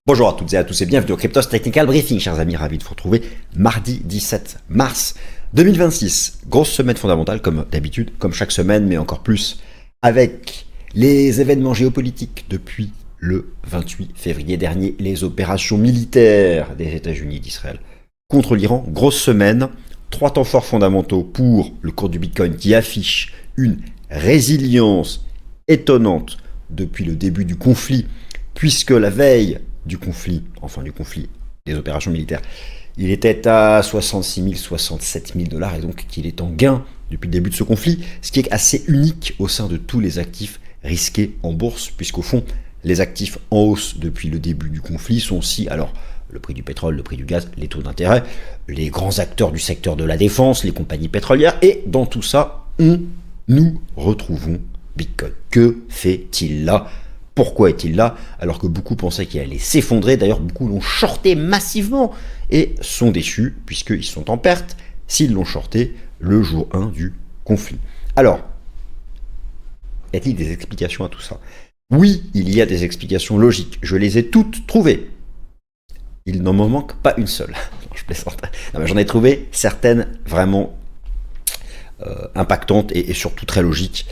Bonjour à toutes et à tous et bienvenue au Cryptos Technical Briefing, chers amis, ravi de vous retrouver mardi 17 mars 2026. Grosse semaine fondamentale comme d'habitude, comme chaque semaine, mais encore plus avec les événements géopolitiques depuis le 28 février dernier, les opérations militaires des États-Unis et d'Israël contre l'Iran. Grosse semaine, 3 temps forts fondamentaux pour le cours du Bitcoin qui affiche une résilience étonnante depuis le début du conflit, puisque la veille du conflit, des opérations militaires, il était à 66 000, 67 000 dollars et donc qu'il est en gain depuis le début de ce conflit, ce qui est assez unique au sein de tous les actifs risqués en bourse, puisqu'au fond, les actifs en hausse depuis le début du conflit sont aussi, alors, le prix du pétrole, le prix du gaz, les taux d'intérêt, les grands acteurs du secteur de la défense, les compagnies pétrolières, et dans tout ça, nous retrouvons Bitcoin. Que fait-il là ? Pourquoi est-il là alors que beaucoup pensaient qu'il allait s'effondrer? D'ailleurs, beaucoup l'ont shorté massivement et sont déçus puisqu'ils sont en perte s'ils l'ont shorté le jour 1 du conflit. Alors, y a-t-il des explications à tout ça? Oui, il y a des explications logiques. Je les ai toutes trouvées. Il n'en me manque pas une seule. Non, je plaisante. Non, mais j'en ai trouvé certaines vraiment impactantes et surtout très logiques.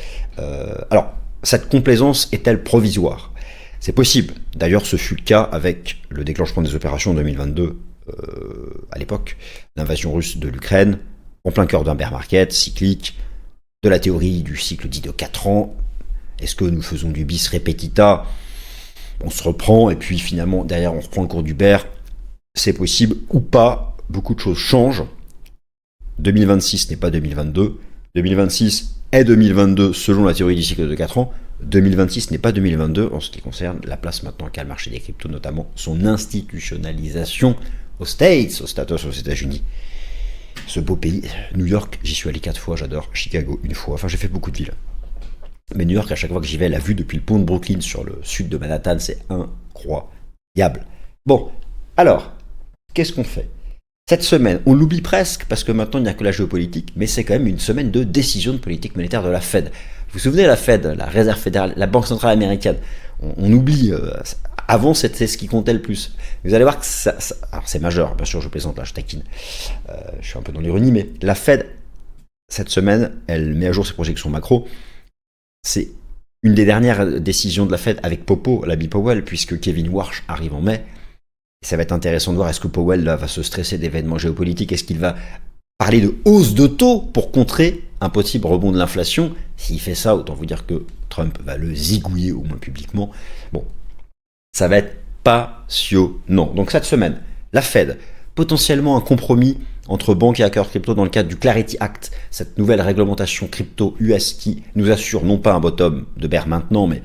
Alors, cette complaisance est-elle provisoire? C'est possible. D'ailleurs, ce fut le cas avec le déclenchement des opérations en 2022, à l'époque, l'invasion russe de l'Ukraine, en plein cœur d'un bear market, cyclique, de la théorie du cycle dit de 4 ans. Est-ce que nous faisons du bis repetita? On se reprend, et puis finalement, derrière, on reprend le cours du bear. C'est possible ou pas. Beaucoup de choses changent. 2026 n'est pas 2022. 2026 est 2022 selon la théorie du cycle de 4 ans. 2026 n'est pas 2022 en ce qui concerne la place maintenant qu'a le marché des cryptos, notamment son institutionnalisation aux States, aux États-Unis. Ce beau pays, New York, j'y suis allé 4 fois, j'adore. Chicago, une fois, enfin j'ai fait beaucoup de villes. Mais New York, à chaque fois que j'y vais, la vue depuis le pont de Brooklyn sur le sud de Manhattan, c'est incroyable. Bon, alors, qu'est-ce qu'on fait? Cette semaine, on l'oublie presque parce que maintenant il n'y a que la géopolitique, mais c'est quand même une semaine de décision de politique monétaire de la Fed. Vous vous souvenez, la Fed, la Réserve fédérale, la Banque centrale américaine, on oublie, avant c'était ce qui comptait le plus. Vous allez voir que alors c'est majeur, bien sûr je plaisante là, je taquine, je suis un peu dans l'ironie, mais la Fed, cette semaine, elle met à jour ses projections macro. C'est une des dernières décisions de la Fed avec l'habit Powell, puisque Kevin Warsh arrive en mai. Ça va être intéressant de voir, est-ce que Powell là, va se stresser d'événements géopolitiques? Est-ce qu'il va parler de hausse de taux pour contrer un possible rebond de l'inflation? S'il fait ça, autant vous dire que Trump va le zigouiller au moins publiquement. Bon, ça va être passionnant. Donc cette semaine, la Fed, potentiellement un compromis entre banques et hackers crypto dans le cadre du Clarity Act, cette nouvelle réglementation crypto US qui nous assure non pas un bottom de bear maintenant, mais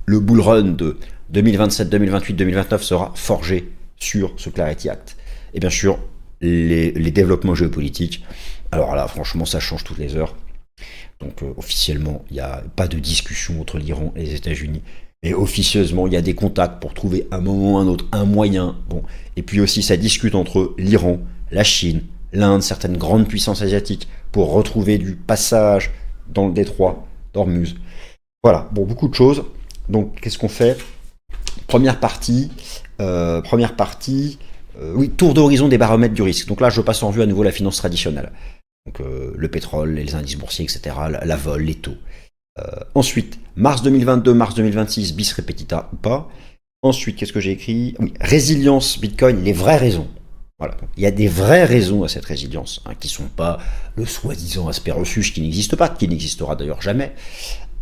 le bull run de 2027, 2028, 2029 sera forgé sur ce Clarity Act. Et bien sûr, les développements géopolitiques, alors là, franchement, ça change toutes les heures. Donc, officiellement, il n'y a pas de discussion entre l'Iran et les États-Unis. Et officieusement, il y a des contacts pour trouver un moment ou un autre, un moyen. Bon. Et puis aussi, ça discute entre l'Iran, la Chine, l'Inde, certaines grandes puissances asiatiques, pour retrouver du passage dans le détroit d'Ormuz. Voilà, bon, beaucoup de choses. Donc, qu'est-ce qu'on fait? Première partie, tour d'horizon des baromètres du risque. Donc là, je passe en revue à nouveau la finance traditionnelle. Donc le pétrole, les indices boursiers, etc., la vol, les taux. Ensuite, mars 2022, mars 2026, bis repetita ou pas. Ensuite, qu'est-ce que j'ai écrit? Oui, résilience Bitcoin, les vraies raisons. Voilà. Donc, il y a des vraies raisons à cette résilience, qui ne sont pas le soi-disant aspect refuge qui n'existe pas, qui n'existera d'ailleurs jamais.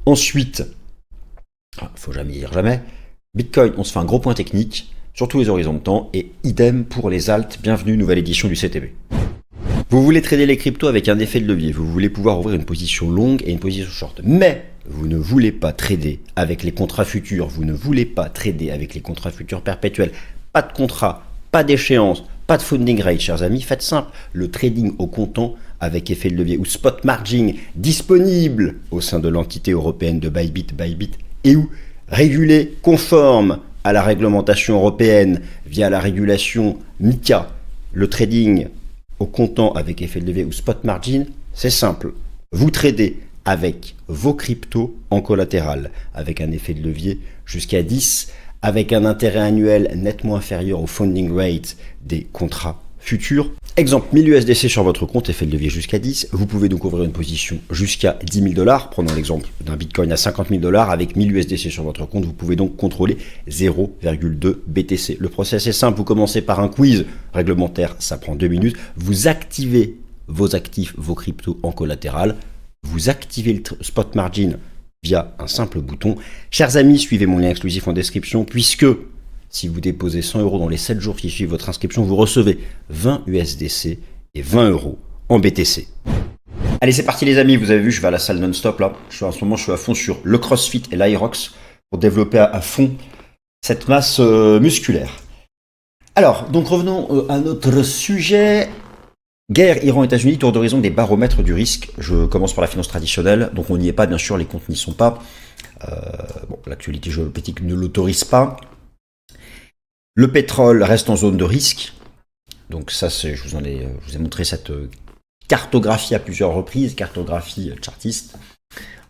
Ensuite, il ne faut jamais dire jamais, Bitcoin, on se fait un gros point technique sur tous les horizons de temps et idem pour les alts. Bienvenue, nouvelle édition du CTB. Vous voulez trader les cryptos avec un effet de levier, vous voulez pouvoir ouvrir une position longue et une position short, mais vous ne voulez pas trader avec les contrats futurs, vous ne voulez pas trader avec les contrats futurs perpétuels, pas de contrat, pas d'échéance, pas de funding rate, chers amis, faites simple, le trading au comptant avec effet de levier ou spot margin disponible au sein de l'entité européenne de Bybit et où régulé conforme à la réglementation européenne via la régulation MiCA, le trading au comptant avec effet de levier ou spot margin, c'est simple. Vous tradez avec vos cryptos en collatéral, avec un effet de levier jusqu'à 10 avec un intérêt annuel nettement inférieur au funding rate des contrats futurs. Exemple, 1000 USDC sur votre compte et fait le levier jusqu'à 10. Vous pouvez donc ouvrir une position jusqu'à 10 000 $. Prenons l'exemple d'un Bitcoin à 50 000 $. Avec 1000 USDC sur votre compte, vous pouvez donc contrôler 0,2 BTC. Le process est simple. Vous commencez par un quiz réglementaire. Ça prend 2 minutes. Vous activez vos actifs, vos cryptos en collatéral. Vous activez le spot margin via un simple bouton. Chers amis, suivez mon lien exclusif en description puisque si vous déposez 100 € dans les 7 jours qui suivent votre inscription, vous recevez 20 USDC et 20 € en BTC. Allez, c'est parti les amis, vous avez vu, je vais à la salle non-stop là. En ce moment, je suis à fond sur le CrossFit et l'Aerox pour développer à fond cette masse musculaire. Alors, donc revenons à notre sujet. Guerre Iran-États-Unis, tour d'horizon des baromètres du risque. Je commence par la finance traditionnelle, donc on n'y est pas, bien sûr, les comptes n'y sont pas. L'actualité géopolitique ne l'autorise pas. Le pétrole reste en zone de risque. Donc ça, je vous ai montré cette cartographie à plusieurs reprises, cartographie chartiste.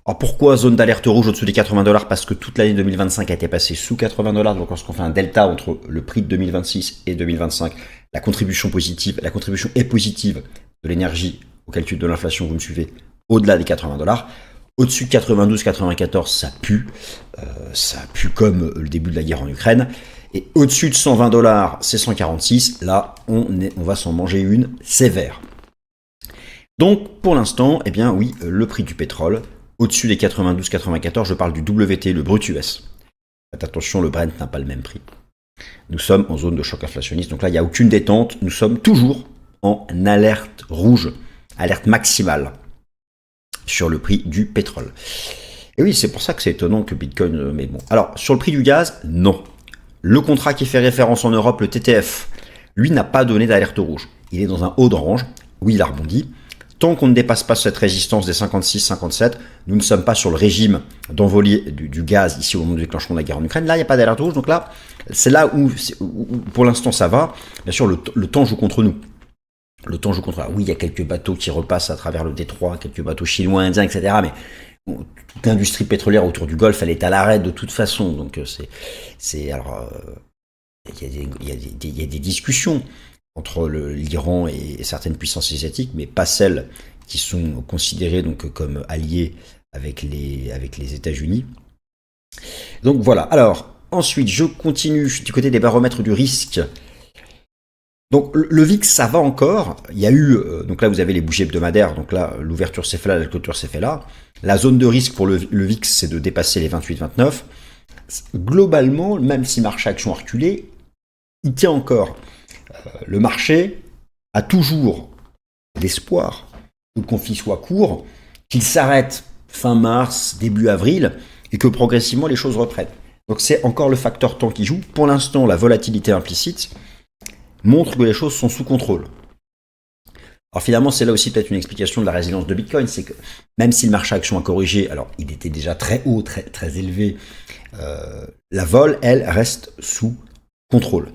Alors pourquoi zone d'alerte rouge au-dessous des 80 $? Parce que toute l'année 2025 a été passée sous 80 $. Donc lorsqu'on fait un delta entre le prix de 2026 et 2025, la contribution est positive de l'énergie au calcul de l'inflation, vous me suivez, au-delà des 80 $. Au-dessus de 92, 94, ça pue. Ça pue comme le début de la guerre en Ukraine. Et au-dessus de 120 $, c'est 146. Là, on va s'en manger une sévère. Donc, pour l'instant, eh bien oui, le prix du pétrole, au-dessus des 92, 94, je parle du WT, le brut US. Faites attention, le Brent n'a pas le même prix. Nous sommes en zone de choc inflationniste. Donc là, il n'y a aucune détente. Nous sommes toujours en alerte rouge, alerte maximale sur le prix du pétrole. Et oui, c'est pour ça que c'est étonnant que Bitcoin... Mais bon. Alors, sur le prix du gaz, non. Le contrat qui fait référence en Europe, le TTF, lui n'a pas donné d'alerte rouge. Il est dans un haut de range. Oui, il a rebondi. Tant qu'on ne dépasse pas cette résistance des 56-57, nous ne sommes pas sur le régime d'envolée du gaz ici au moment du déclenchement de la guerre en Ukraine. Là, il n'y a pas d'alerte rouge. Donc là, c'est là où pour l'instant, ça va. Bien sûr, le temps joue contre nous. Le temps joue contre nous. Oui, il y a quelques bateaux qui repassent à travers le détroit, quelques bateaux chinois, indiens, etc. Mais bon, toute l'industrie pétrolière autour du Golfe, elle est à l'arrêt de toute façon. Donc, il y a des discussions entre l'Iran et certaines puissances asiatiques, mais pas celles qui sont considérées donc comme alliées avec les États-Unis. Donc voilà. Alors, ensuite, je continue du côté des baromètres du risque. Donc le VIX, ça va encore. Il y a eu, donc là vous avez les bougies hebdomadaires, donc là l'ouverture s'est fait là, la clôture s'est fait là. La zone de risque pour le VIX, c'est de dépasser les 28-29. Globalement, même si marché action a reculé, il tient encore. Le marché a toujours l'espoir que le conflit soit court, qu'il s'arrête fin mars, début avril, et que progressivement les choses reprennent. Donc c'est encore le facteur temps qui joue. Pour l'instant, la volatilité implicite montre que les choses sont sous contrôle. Alors finalement, c'est là aussi peut-être une explication de la résilience de Bitcoin, c'est que même si le marché action a corrigé, alors il était déjà très haut, très, très élevé, la vol, elle, reste sous contrôle.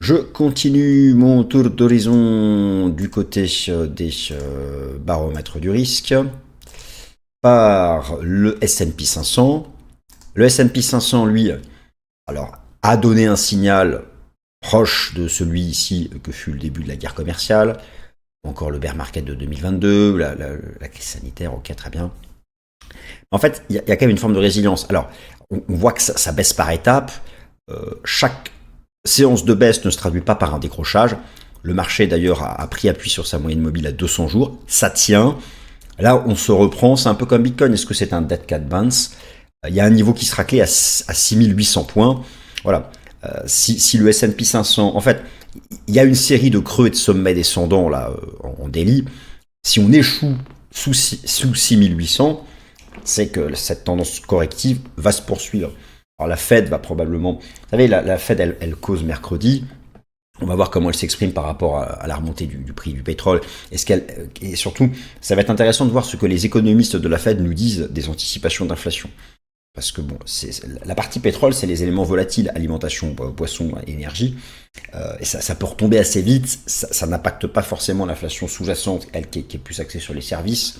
Je continue mon tour d'horizon du côté des baromètres du risque par le S&P 500. Le S&P 500, lui, alors, a donné un signal proche de celui ici que fut le début de la guerre commerciale, encore le bear market de 2022, la crise sanitaire, ok, très bien. En fait, il y a quand même une forme de résilience. Alors, on voit que ça baisse par étapes. Chaque séance de baisse ne se traduit pas par un décrochage. Le marché, d'ailleurs, a pris appui sur sa moyenne mobile à 200 jours. Ça tient. Là, on se reprend. C'est un peu comme Bitcoin. Est-ce que c'est un dead cat bounce? Il y a un niveau qui sera clé à 6800 points. Voilà. Si le S&P 500... En fait, il y a une série de creux et de sommets descendants là en daily. Si on échoue sous 6800, c'est que cette tendance corrective va se poursuivre. Alors la Fed va probablement... Vous savez, la Fed, elle cause mercredi. On va voir comment elle s'exprime par rapport à la remontée du prix du pétrole. Et surtout, ça va être intéressant de voir ce que les économistes de la Fed nous disent des anticipations d'inflation. Parce que bon, la partie pétrole, c'est les éléments volatiles, alimentation, boisson, énergie. Et ça peut retomber assez vite. Ça n'impacte pas forcément l'inflation sous-jacente, elle qui est plus axée sur les services.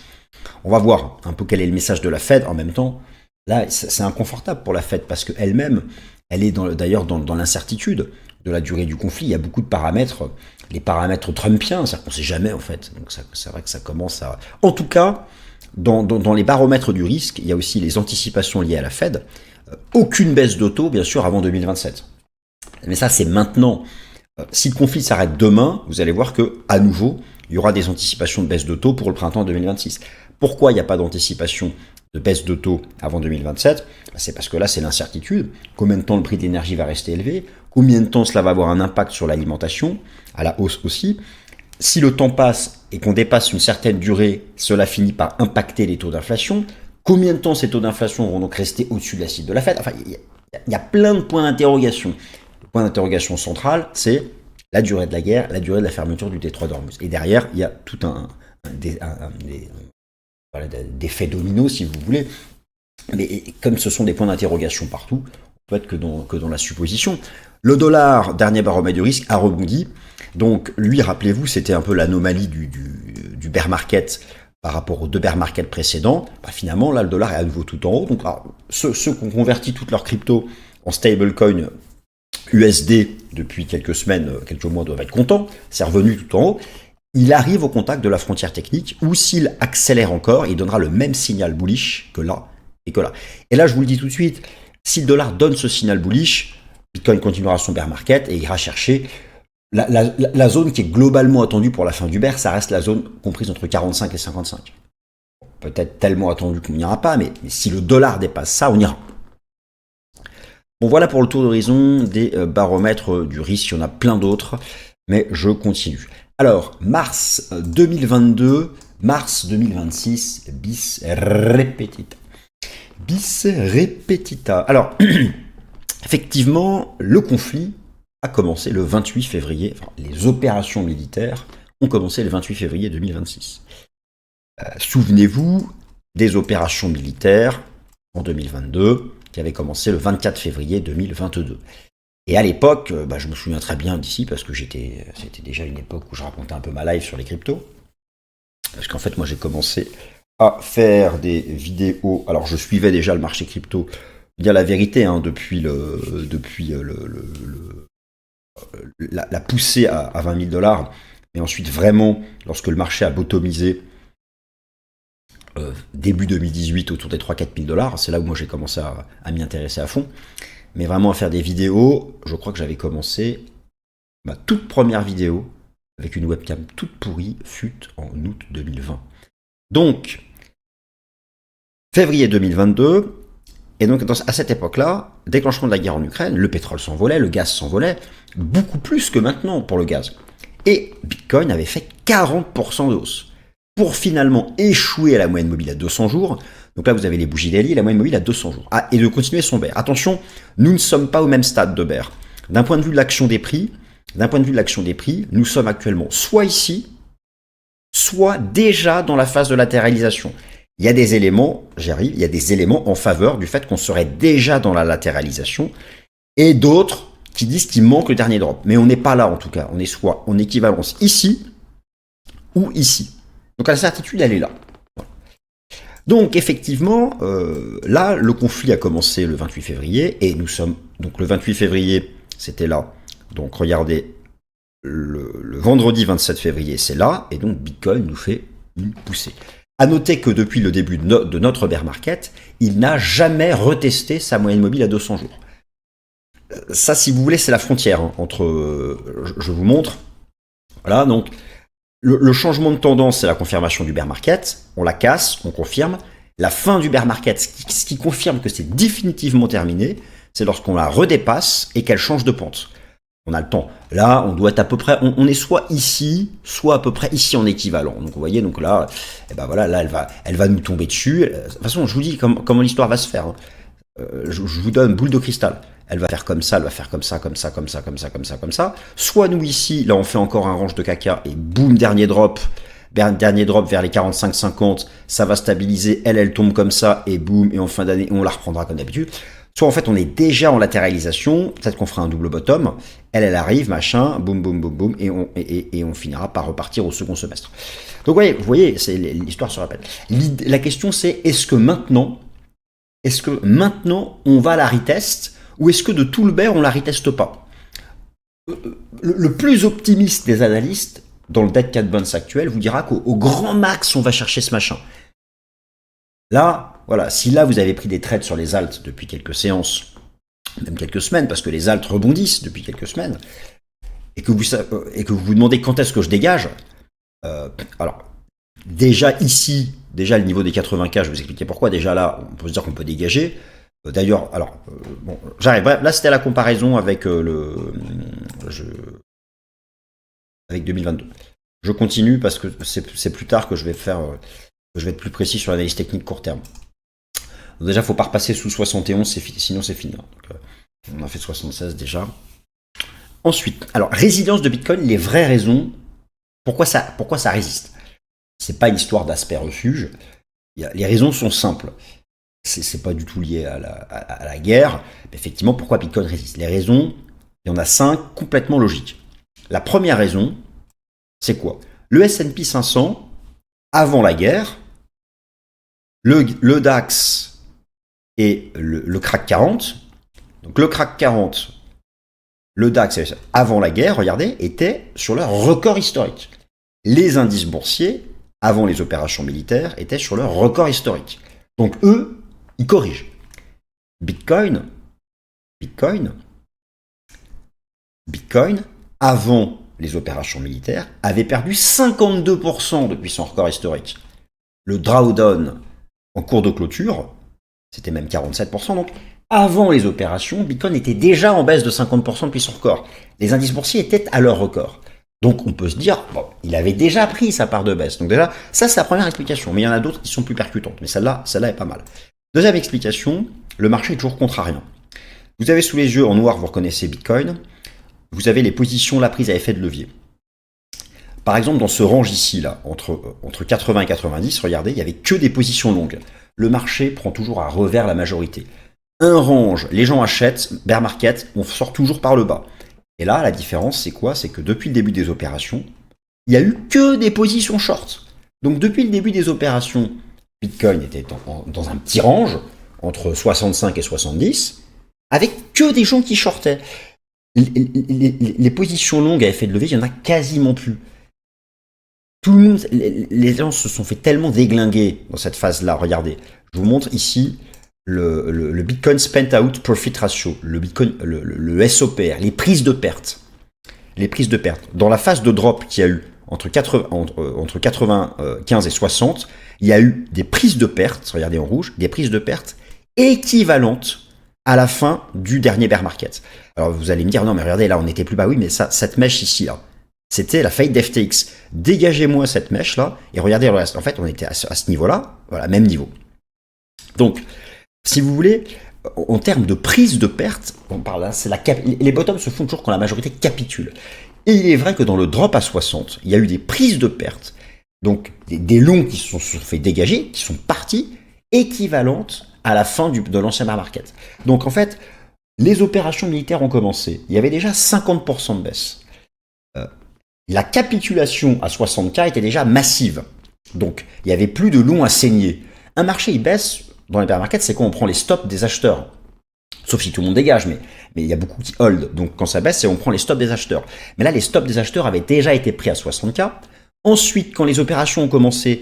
On va voir un peu quel est le message de la Fed. En même temps, Là, c'est inconfortable pour la Fed parce qu'elle-même, elle est d'ailleurs dans l'incertitude de la durée du conflit. Il y a beaucoup de paramètres, les paramètres trumpiens, c'est-à-dire qu'on ne sait jamais en fait. Donc c'est vrai que ça commence à... En tout cas, dans les baromètres du risque, il y a aussi les anticipations liées à la Fed. Aucune baisse de taux, bien sûr, avant 2027. Mais ça, c'est maintenant. Si le conflit s'arrête demain, vous allez voir que à nouveau, il y aura des anticipations de baisse de taux pour le printemps 2026. Pourquoi il n'y a pas d'anticipation de baisse de taux avant 2027 ? C'est parce que là, c'est l'incertitude. Combien de temps le prix de l'énergie va rester élevé ? Combien de temps cela va avoir un impact sur l'alimentation ? À la hausse aussi. Si le temps passe et qu'on dépasse une certaine durée, cela finit par impacter les taux d'inflation. Combien de temps ces taux d'inflation vont donc rester au-dessus de la cible de la Fed ? Enfin, il y a plein de points d'interrogation. Le point d'interrogation central, c'est la durée de la guerre, la durée de la fermeture du détroit d'Ormuz. Et derrière, il y a tout des faits dominos, si vous voulez. Mais comme ce sont des points d'interrogation partout, on peut être que dans la supposition. Le dollar, dernier baromètre du risque, a rebondi. Donc lui, rappelez-vous, c'était un peu l'anomalie du bear market par rapport aux deux bear markets précédents. Finalement, là, le dollar est à nouveau tout en haut. Donc ceux qui ont converti toutes leurs cryptos en stablecoin USD depuis quelques semaines, quelques mois, doivent être contents. C'est revenu tout en haut. Il arrive au contact de la frontière technique où s'il accélère encore, il donnera le même signal bullish que là et que là. Et là, je vous le dis tout de suite, si le dollar donne ce signal bullish, Bitcoin continuera son bear market et ira chercher la zone qui est globalement attendue pour la fin du bear, ça reste la zone comprise entre 45 et 55. Peut-être tellement attendue qu'on n'ira pas, mais si le dollar dépasse ça, on ira. Bon, voilà pour le tour d'horizon des baromètres du risque. Il y en a plein d'autres, mais je continue. Alors, mars 2022, mars 2026, bis repetita. Bis repetita. Alors, effectivement, le conflit a commencé le 28 février, enfin, les opérations militaires ont commencé le 28 février 2026. Souvenez-vous des opérations militaires en 2022 qui avaient commencé le 24 février 2022. Et à l'époque, je me souviens très bien d'ici parce que c'était déjà une époque où je racontais un peu ma life sur les cryptos. Parce qu'en fait, moi, j'ai commencé à faire des vidéos. Alors, je suivais déjà le marché crypto, dire la vérité, depuis la poussée à 20 000 $. Mais ensuite, vraiment, lorsque le marché a bottomisé début 2018 autour des 3-4 000 $, c'est là où moi j'ai commencé à m'y intéresser à fond. Mais vraiment à faire des vidéos, je crois que j'avais commencé ma toute première vidéo avec une webcam toute pourrie fut en août 2020. Donc, février 2022, et donc à cette époque-là, déclenchement de la guerre en Ukraine, le pétrole s'envolait, le gaz s'envolait, beaucoup plus que maintenant pour le gaz. Et Bitcoin avait fait 40% de hausse, pour finalement échouer à la moyenne mobile à 200 jours. Donc là, vous avez les bougies daily, la moyenne mobile à 200 jours. Et de continuer son bear. Attention, nous ne sommes pas au même stade de bear. D'un point de vue de l'action des prix, nous sommes actuellement soit ici, soit déjà dans la phase de latéralisation. Il y a des éléments, il y a des éléments en faveur du fait qu'on serait déjà dans la latéralisation, et d'autres qui disent qu'il manque le dernier drop. Mais on n'est pas là en tout cas, on est soit en équivalence ici, ou ici. Donc la certitude, elle est là. Donc effectivement, là, le conflit a commencé le 28 février, et nous sommes, donc le 28 février, c'était là. Donc regardez, le vendredi 27 février, c'est là, et donc Bitcoin nous fait une poussée. À noter que depuis le début de notre bear market, il n'a jamais retesté sa moyenne mobile à 200 jours. Ça, si vous voulez, c'est la frontière entre... je vous montre. Voilà, donc le changement de tendance, c'est la confirmation du bear market. On la casse, on confirme. La fin du bear market, ce qui confirme que c'est définitivement terminé, c'est lorsqu'on la redépasse et qu'elle change de pente. On a le temps. Là, on doit être à peu près, on est soit ici, soit à peu près ici en équivalent. Donc vous voyez, donc là, voilà, là, elle va nous tomber dessus. De toute façon, je vous dis comment l'histoire va se faire. Je vous donne boule de cristal. Elle va faire comme ça, elle va faire comme ça, comme ça, comme ça, comme ça, comme ça, comme ça. Soit nous ici, là, on fait encore un range de caca et boum, dernier drop vers les 45-50, ça va stabiliser. Elle tombe comme ça et boum, et en fin d'année, on la reprendra comme d'habitude. Soit en fait on est déjà en latéralisation, peut-être qu'on fera un double bottom, elle arrive, machin, boum, boum, boum, boum, et on finira par repartir au second semestre. Donc vous voyez, l'histoire se répète. La question c'est, est-ce que maintenant, est-ce que maintenant on va la retest ou est-ce que de tout le bear on la reteste pas? Le plus optimiste des analystes dans le Dead Cat Bounce actuel vous dira qu'au grand max on va chercher ce machin. Là, voilà, si là vous avez pris des trades sur les alts depuis quelques séances, même quelques semaines, parce que les alts rebondissent depuis quelques semaines, et que vous vous demandez quand est-ce que je dégage, alors déjà ici, déjà le niveau des 80K, je vais vous expliquer pourquoi. Déjà là, on peut se dire qu'on peut dégager. D'ailleurs, alors, bon, j'arrive. Bref, là, c'était la comparaison avec avec 2022. Je continue parce que c'est plus tard que je vais être plus précis sur l'analyse technique court terme. Donc déjà, il ne faut pas repasser sous 71, sinon c'est fini. Donc, on a fait 76 déjà. Ensuite, alors, résilience de Bitcoin, les vraies raisons, pourquoi ça résiste. C'est pas une histoire d'aspect refuge. Les raisons sont simples. C'est pas du tout lié à la guerre. Mais effectivement, pourquoi Bitcoin résiste? Les raisons, il y en a 5 complètement logiques. La première raison, c'est quoi? Le S&P 500, avant la guerre, le DAX et le CAC 40. Donc le CAC 40, le DAX, avant la guerre, regardez, étaient sur leur record historique. Les indices boursiers, avant les opérations militaires, étaient sur leur record historique. Donc eux, ils corrigent. Bitcoin, avant les opérations militaires, avait perdu 52% depuis son record historique. Le drawdown en cours de clôture, c'était même 47%. Donc avant les opérations, Bitcoin était déjà en baisse de 50% depuis son record. Les indices boursiers étaient à leur record. Donc on peut se dire, bon, il avait déjà pris sa part de baisse. Donc déjà, ça c'est la première explication. Mais il y en a d'autres qui sont plus percutantes. Mais celle-là est pas mal. Deuxième explication, le marché est toujours contrariant. Vous avez sous les yeux, en noir, vous reconnaissez Bitcoin. Vous avez les positions là prises à effet de levier. Par exemple, dans ce range ici, là, entre 80 et 90, regardez, il n'y avait que des positions longues. Le marché prend toujours à revers la majorité. Un range, les gens achètent, bear market, on sort toujours par le bas. Et là, la différence, c'est quoi? C'est que depuis le début des opérations, il n'y a eu que des positions short. Donc depuis le début des opérations, Bitcoin était dans un petit range, entre 65 et 70, avec que des gens qui shortaient. Les positions longues à effet de levier, il n'y en a quasiment plus. Tout le monde, les gens se sont fait tellement déglinguer dans cette phase-là. Regardez, je vous montre ici le Bitcoin Spent Out Profit Ratio, le SOPR, les prises de perte. Les prises de perte. Dans la phase de drop qu'il y a eu entre 95 et 60, il y a eu des prises de perte, regardez en rouge, des prises de perte équivalentes à la fin du dernier bear market. Alors vous allez me dire, non mais regardez, là on n'était plus bas, oui, mais ça, cette mèche ici, là, c'était la faillite d'FTX. Dégagez-moi cette mèche-là, et regardez le reste. En fait, on était à ce niveau-là, voilà, même niveau. Donc, si vous voulez, en termes de prise de perte, on parle là, les bottoms se font toujours quand la majorité capitule. Et il est vrai que dans le drop à 60, il y a eu des prises de perte, donc des longs qui se sont fait dégager, qui sont partis, équivalentes à la fin de l'ancien bear market. Donc en fait, les opérations militaires ont commencé. Il y avait déjà 50% de baisse. La capitulation à 60K était déjà massive. Donc il n'y avait plus de longs à saigner. Un marché, il baisse dans les bear markets, c'est quand on prend les stops des acheteurs. Sauf si tout le monde dégage, mais il y a beaucoup qui hold. Donc quand ça baisse, c'est on prend les stops des acheteurs. Mais là, les stops des acheteurs avaient déjà été pris à 60K. Ensuite, quand les opérations ont commencé,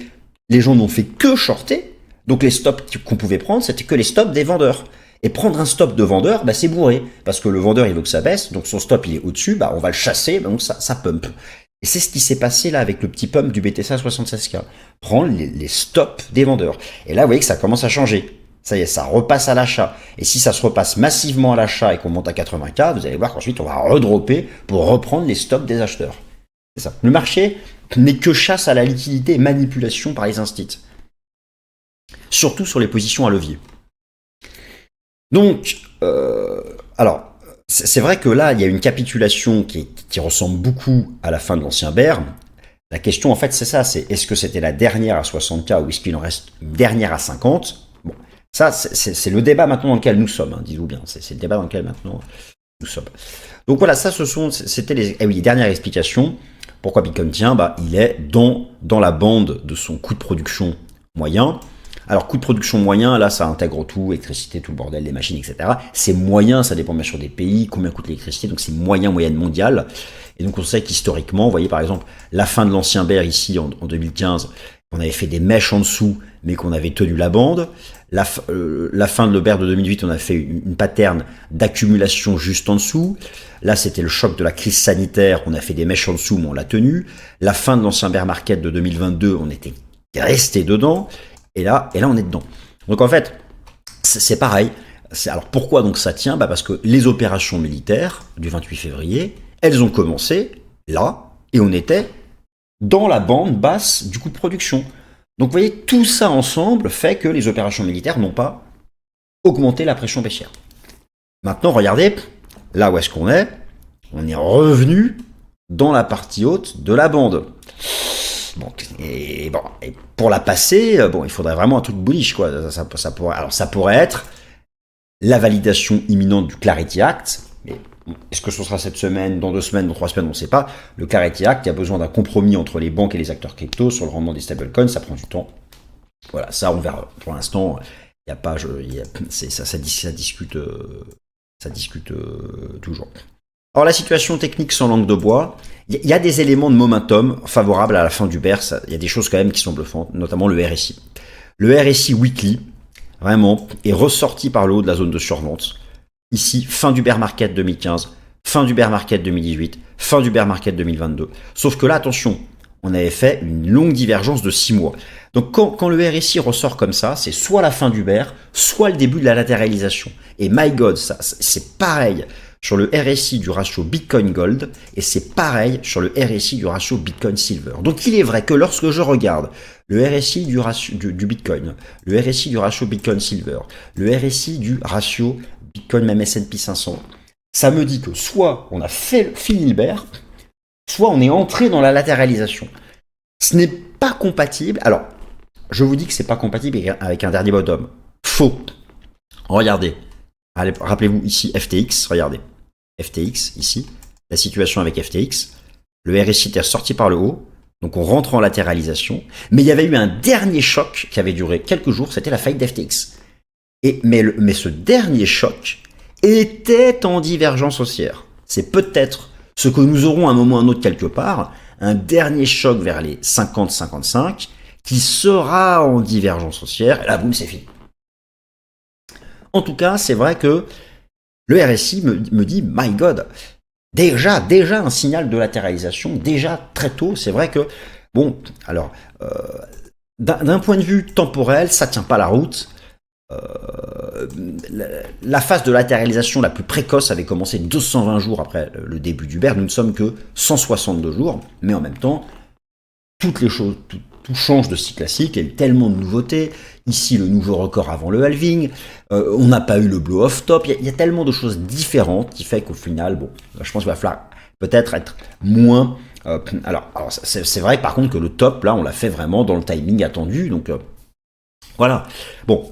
les gens n'ont fait que shorter. Donc les stops qu'on pouvait prendre, c'était que les stops des vendeurs. Et prendre un stop de vendeur, bah, c'est bourré. Parce que le vendeur, il veut que ça baisse, donc son stop, il est au-dessus, bah, on va le chasser, donc ça pump. Et c'est ce qui s'est passé là avec le petit pump du BTC à 76K. Prendre les stops des vendeurs. Et là, vous voyez que ça commence à changer. Ça y est, ça repasse à l'achat. Et si ça se repasse massivement à l'achat et qu'on monte à 80K, vous allez voir qu'ensuite, on va redropper pour reprendre les stops des acheteurs. C'est ça. Le marché n'est que chasse à la liquidité et manipulation par les instits. Surtout sur les positions à levier. Donc, alors, c'est vrai que là, il y a une capitulation qui ressemble beaucoup à la fin de l'ancien bear. La question, en fait, c'est ça, c'est est-ce que c'était la dernière à 60K ou est-ce qu'il en reste une dernière à 50? Bon, ça, c'est le débat maintenant dans lequel nous sommes, hein, dis-vous bien. C'est le débat dans lequel maintenant nous sommes. Donc voilà, ça, c'était les dernières explications. Pourquoi Bitcoin tient? Bah, il est dans la bande de son coût de production moyen. Alors, coût de production moyen, là, ça intègre tout, électricité, tout le bordel, les machines, etc. C'est moyen, ça dépend bien sûr des pays, combien coûte l'électricité, donc c'est moyenne mondiale. Et donc, on sait qu'historiquement, vous voyez, par exemple, la fin de l'ancien bear ici, en 2015, on avait fait des mèches en dessous, mais qu'on avait tenu la bande. La fin de l'Aubert de 2008, on a fait une pattern d'accumulation juste en dessous. Là, c'était le choc de la crise sanitaire, on a fait des mèches en dessous, mais on l'a tenu. La fin de l'ancien bear market de 2022, on était resté dedans. Et là, on est dedans. Donc en fait, c'est pareil. Alors pourquoi donc ça tient? Parce que les opérations militaires du 28 février, elles ont commencé là, et on était dans la bande basse du coût de production. Donc vous voyez, tout ça ensemble fait que les opérations militaires n'ont pas augmenté la pression baissière. Maintenant, regardez, là où est-ce qu'on est? On est revenu dans la partie haute de la bande. Et pour la passer, il faudrait vraiment un truc bullish, quoi. Ça pourrait être la validation imminente du Clarity Act. Mais est-ce que ce sera cette semaine, dans 2 semaines, dans 3 semaines, on ne sait pas. Le Clarity Act, il y a besoin d'un compromis entre les banques et les acteurs crypto sur le rendement des stablecoins, ça prend du temps. Voilà, ça on verra. Pour l'instant, il n'y a pas, ça discute toujours. Alors la situation technique sans langue de bois, il y a des éléments de momentum favorables à la fin du bear, il y a des choses quand même qui sont bluffantes, notamment le RSI. Le RSI weekly, vraiment, est ressorti par le haut de la zone de survente. Ici, fin du bear market 2015, fin du bear market 2018, fin du bear market 2022. Sauf que là, attention, on avait fait une longue divergence de 6 mois. Donc quand le RSI ressort comme ça, c'est soit la fin du bear, soit le début de la latéralisation. Et my God, ça, c'est pareil sur le RSI du ratio Bitcoin Gold, et c'est pareil sur le RSI du ratio Bitcoin Silver. Donc il est vrai que lorsque je regarde le RSI du Bitcoin, le RSI du ratio Bitcoin Silver, le RSI du ratio Bitcoin même S&P 500, ça me dit que soit on a fini le bear, soit on est entré dans la latéralisation. Ce n'est pas compatible. Alors, je vous dis que c'est pas compatible avec un dernier bottom. Faux. Regardez. Allez, rappelez-vous ici FTX, regardez. FTX, ici, la situation avec FTX. Le RSI était sorti par le haut, donc on rentre en latéralisation. Mais il y avait eu un dernier choc qui avait duré quelques jours, c'était la faillite d'FTX. Mais ce dernier choc était en divergence haussière. C'est peut-être ce que nous aurons à un moment ou à un autre quelque part, un dernier choc vers les 50-55 qui sera en divergence haussière, et là, boum, c'est fini. En tout cas, c'est vrai que le RSI me dit, my God, déjà un signal de latéralisation, déjà très tôt, c'est vrai que, bon, alors, d'un point de vue temporel, ça tient pas la route. La phase de latéralisation la plus précoce avait commencé 220 jours après le début du bear. Nous ne sommes que 162 jours, mais en même temps, toutes les choses, tout change de cycle classique. Il y a eu tellement de nouveautés. Ici, le nouveau record avant le halving. On n'a pas eu le blow-off top. Il y a tellement de choses différentes qui fait qu'au final, bon, je pense qu'il va falloir peut-être être moins. Alors c'est vrai par contre que le top, là, on l'a fait vraiment dans le timing attendu. Donc voilà. Bon.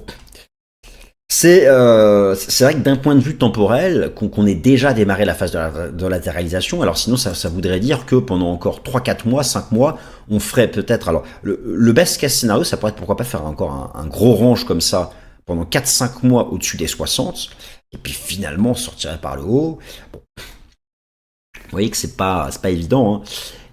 C'est vrai que d'un point de vue temporel, qu'on ait déjà démarré la phase de latéralisation, alors sinon ça voudrait dire que pendant encore 3-4 mois, 5 mois, on ferait peut-être, alors le best case scénario, ça pourrait être pourquoi pas faire encore un gros range comme ça pendant 4-5 mois au-dessus des 60, et puis finalement on sortirait par le haut. Bon. Vous voyez que c'est pas évident, hein,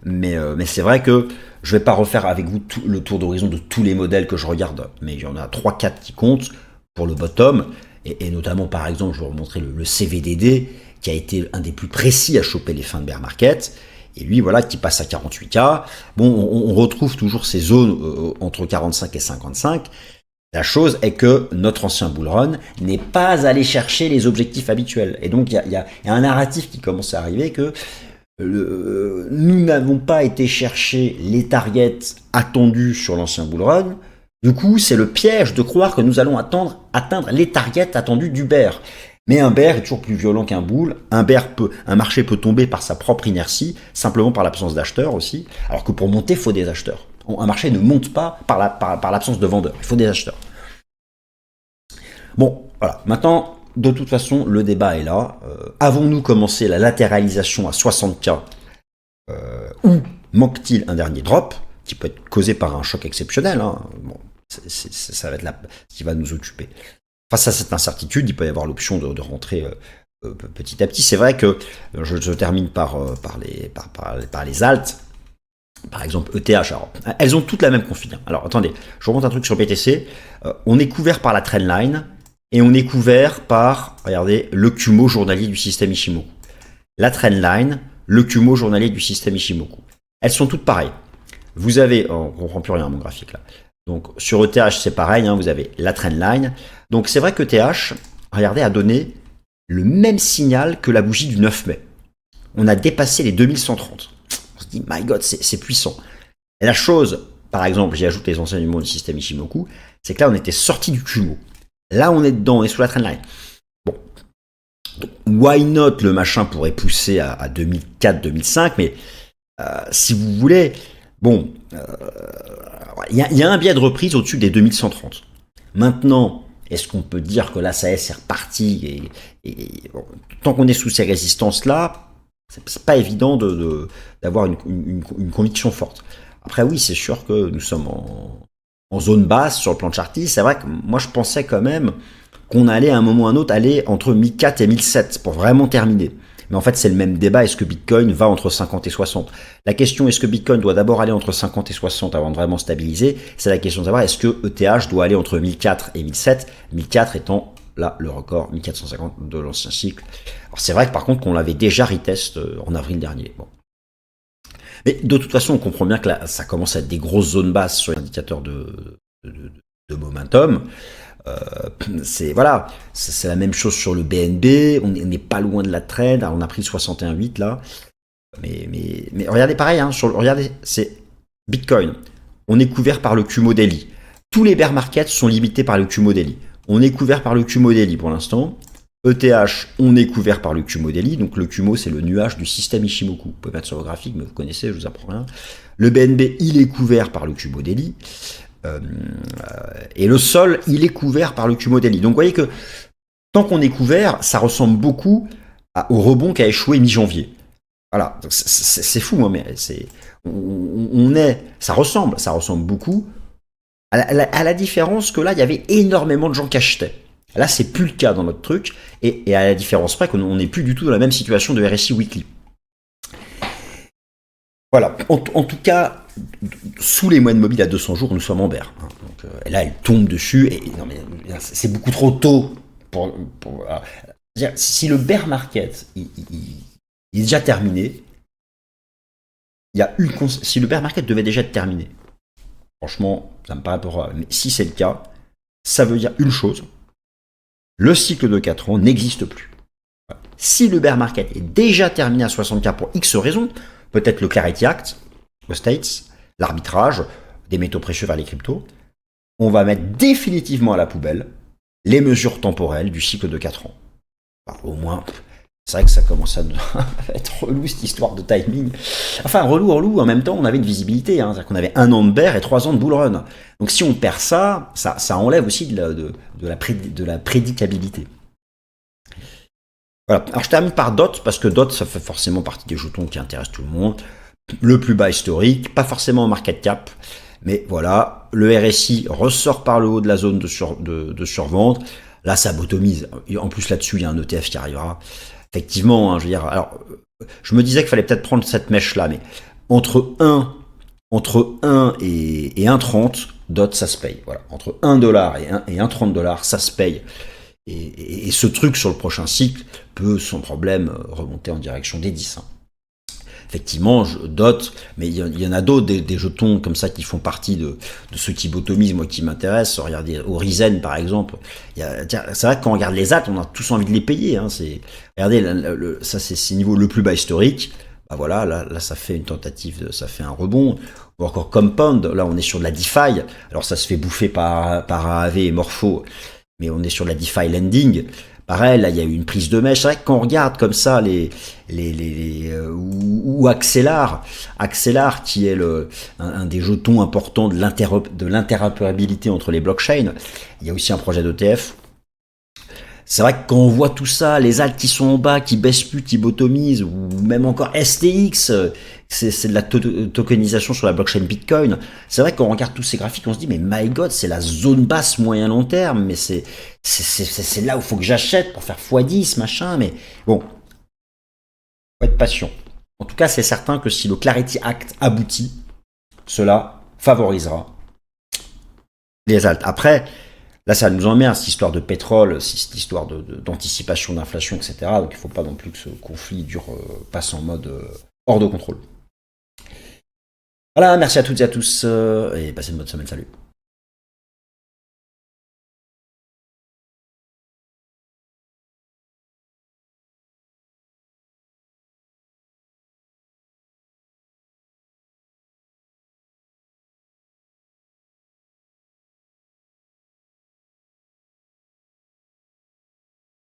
mais c'est vrai que je vais pas refaire avec vous le tour d'horizon de tous les modèles que je regarde, mais il y en a 3-4 qui comptent pour le bottom, et notamment par exemple, je vais vous montrer le CVDD, qui a été un des plus précis à choper les fins de bear market, et lui voilà qui passe à 48K. Bon, on retrouve toujours ces zones entre 45 et 55. La chose est que notre ancien bull run n'est pas allé chercher les objectifs habituels, et donc il y a un narratif qui commence à arriver que nous n'avons pas été chercher les targets attendus sur l'ancien bull run. Du coup, c'est le piège de croire que nous allons atteindre les targets attendus du bear. Mais un bear est toujours plus violent qu'un bull. Un marché peut tomber par sa propre inertie, simplement par l'absence d'acheteurs aussi. Alors que pour monter, il faut des acheteurs. Un marché ne monte pas par l'absence de vendeurs. Il faut des acheteurs. Bon, voilà. Maintenant, de toute façon, le débat est là. Avons-nous commencé la latéralisation à 60K ou manque-t-il un dernier drop qui peut être causé par un choc exceptionnel, hein. Bon, Ça va être ce qui va nous occuper. Face à cette incertitude, il peut y avoir l'option de rentrer petit à petit. C'est vrai que je termine par les alts. Par exemple, ETH, alors, elles ont toutes la même config. Alors attendez, je remonte un truc sur BTC. On est couvert par la trendline et on est couvert par, regardez, le Kumo journalier du système Ichimoku. La trendline, le Kumo journalier du système Ichimoku. Elles sont toutes pareilles. Vous avez, on ne comprend plus rien à mon graphique là. Donc sur ETH, c'est pareil, vous avez la trendline. Donc c'est vrai que ETH, regardez, a donné le même signal que la bougie du 9 mai. On a dépassé les 2130. On se dit, my God, c'est puissant. Et la chose, par exemple, j'y ajoute les enseignements du système Ichimoku, c'est que là, on était sorti du Kumo. Là, on est dedans, on est sous la trendline. Bon. Donc, why not, le machin pourrait pousser à 2004-2005, mais si vous voulez, bon, il y a un biais de reprise au-dessus des 2130. Maintenant, est-ce qu'on peut dire que là, ça y est, c'est reparti bon, tant qu'on est sous ces résistances-là, c'est pas évident d'avoir une conviction forte. Après, oui, c'est sûr que nous sommes en zone basse sur le plan de chartiste. C'est vrai que moi, je pensais quand même qu'on allait à un moment ou à un autre aller entre 1004 et 1007 pour vraiment terminer. Mais en fait, c'est le même débat. Est-ce que Bitcoin va entre 50 et 60 ? La question, est-ce que Bitcoin doit d'abord aller entre 50 et 60 avant de vraiment stabiliser ? C'est la question de savoir, est-ce que ETH doit aller entre 1004 et 1007 ? 1004 étant là le record, 1450 de l'ancien cycle. Alors c'est vrai que par contre, qu'on l'avait déjà retest en avril dernier. Bon. Mais de toute façon, on comprend bien que là, ça commence à être des grosses zones basses sur les indicateurs de momentum. C'est la même chose sur le BNB. On n'est pas loin de la trend. On a pris 61,8 là. Mais regardez pareil. Regardez, c'est Bitcoin. On est couvert par le Kumo Daily. Tous les bear markets sont limités par le Kumo Daily. On est couvert par le Kumo Daily pour l'instant. ETH, on est couvert par le Kumo Daily. Donc le Kumo, c'est le nuage du système Ichimoku. Vous pouvez mettre sur vos graphiques, mais vous connaissez, je vous apprends rien. Le BNB, il est couvert par le Kumo Daily. Et le sol, il est couvert par le Kumo Daily. Donc vous voyez que tant qu'on est couvert, ça ressemble beaucoup au rebond qui a échoué mi-janvier. Voilà, c'est fou, mais ça ressemble beaucoup à la différence que là, il y avait énormément de gens qui achetaient. Là, c'est plus le cas dans notre truc, et à la différence près qu'on n'est plus du tout dans la même situation de RSI Weekly. Voilà, en tout cas, sous les moyennes mobiles à 200 jours, nous sommes en bear. Donc, et là, elle tombe dessus, et non, mais c'est beaucoup trop tôt pour si le bear market il est déjà terminé, si le bear market devait déjà être terminé, franchement, ça me paraît probable. Mais si c'est le cas, ça veut dire une chose, le cycle de 4 ans n'existe plus. Si le bear market est déjà terminé à 60K pour X raisons, peut-être le Clarity Act aux States, l'arbitrage des métaux précieux vers les cryptos, on va mettre définitivement à la poubelle les mesures temporelles du cycle de 4 ans. Enfin, au moins, c'est vrai que ça commence à être relou cette histoire de timing. Enfin, relou, en même temps, on avait une visibilité. C'est-à-dire qu'on avait 1 an de bear et 3 ans de bull run. Donc si on perd ça enlève aussi de la prédicabilité. Voilà. Alors je termine par DOT, parce que DOT, ça fait forcément partie des jetons qui intéressent tout le monde. Le plus bas historique, pas forcément en market cap, mais voilà, le RSI ressort par le haut de la zone de survente. Là, ça bottomise. En plus, là-dessus, il y a un ETF qui arrivera. Effectivement, je veux dire, alors, je me disais qu'il fallait peut-être prendre cette mèche-là, mais entre 1 et 1,30, DOT, ça se paye. Voilà. Entre $1 et 1,30, ça se paye. Et ce truc sur le prochain cycle peut sans problème remonter en direction des 10. Effectivement, DOT, mais il y en a d'autres, des jetons comme ça qui font partie de ceux qui bottomisent, moi qui m'intéressent. Regardez, Horizon par exemple. C'est vrai que quand on regarde les AT, on a tous envie de les payer. Regardez, ça c'est le niveau le plus bas historique. Bah voilà, là ça fait une tentative, ça fait un rebond. Ou encore Compound, là on est sur de la DeFi. Alors ça se fait bouffer par AAV et Morpho, mais on est sur de la DeFi lending. Pareil, là, il y a eu une prise de mèche. C'est vrai que quand on regarde comme ça ou Axelar qui est un des jetons importants de l'interopérabilité entre les blockchains. Il y a aussi un projet d'ETF. C'est vrai que quand on voit tout ça, les alts qui sont en bas, qui baissent plus, qui botomisent, ou même encore STX, c'est de la tokenisation sur la blockchain Bitcoin. C'est vrai qu'on regarde tous ces graphiques, on se dit, mais my God, c'est la zone basse moyen long terme, mais c'est là où il faut que j'achète pour faire x10, machin, mais bon, faut être patient. En tout cas, c'est certain que si le Clarity Act aboutit, cela favorisera les alts. Après, là, ça nous emmerde, cette histoire de pétrole, cette histoire d'anticipation d'inflation, etc. Donc il ne faut pas non plus que ce conflit passe en mode hors de contrôle. Voilà, merci à toutes et à tous, et passez une bonne semaine, salut.